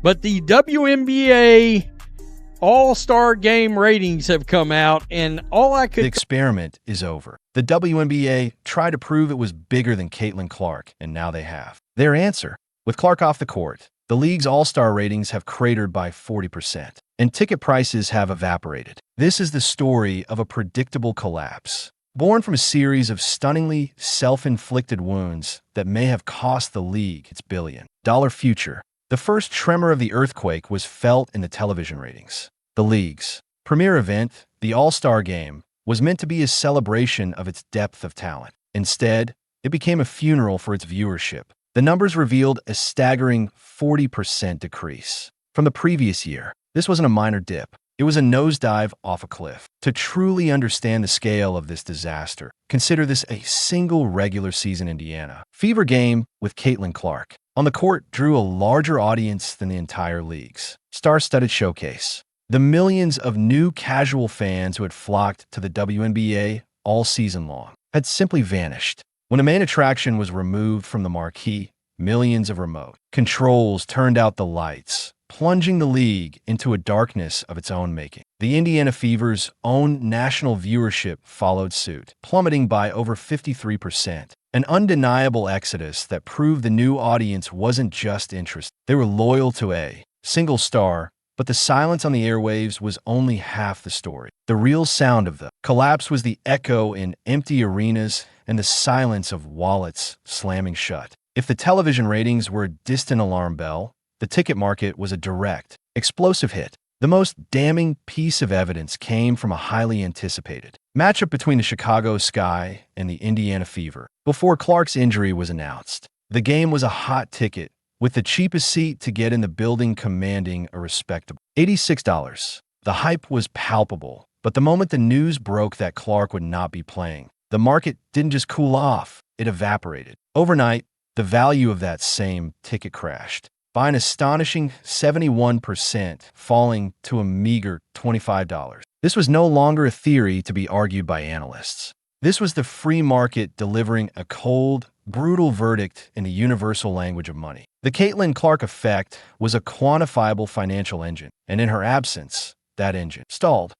But the WNBA All-Star Game ratings have come out, and all I could... The experiment is over. The WNBA tried to prove it was bigger than Caitlin Clark, and now they have. Their answer: with Clark off the court, the league's All-Star ratings have cratered by 40%, and ticket prices have evaporated. This is the story of a predictable collapse, born from a series of stunningly self-inflicted wounds that may have cost the league its billion-dollar future. The first tremor of the earthquake was felt in the television ratings. The league's premier event, the All-Star Game, was meant to be a celebration of its depth of talent. Instead, it became a funeral for its viewership. The numbers revealed a staggering 40% decrease from the previous year. This wasn't a minor dip. It was a nosedive off a cliff. To truly understand the scale of this disaster, consider this a single regular season Indiana Fever game with Caitlin Clark on the court drew a larger audience than the entire league's star-studded showcase. The millions of new casual fans who had flocked to the WNBA all season long had simply vanished. When a main attraction was removed from the marquee, millions of remote controls turned out the lights, plunging the league into a darkness of its own making. The Indiana Fever's own national viewership followed suit, plummeting by over 53%. An undeniable exodus that proved the new audience wasn't just interested. They were loyal to a single star, but the silence on the airwaves was only half the story. The real sound of the collapse was the echo in empty arenas and the silence of wallets slamming shut. If the television ratings were a distant alarm bell, the ticket market was a direct, explosive hit. The most damning piece of evidence came from a highly anticipated matchup between the Chicago Sky and the Indiana Fever. Before Clark's injury was announced, the game was a hot ticket, with the cheapest seat to get in the building commanding a respectable $86. The hype was palpable, but the moment the news broke that Clark would not be playing, the market didn't just cool off, it evaporated. Overnight, the value of that same ticket crashed by an astonishing 71%, falling to a meager $25. This was no longer a theory to be argued by analysts. This was the free market delivering a cold, brutal verdict in the universal language of money. The Caitlin Clark effect was a quantifiable financial engine, and in her absence, that engine stalled.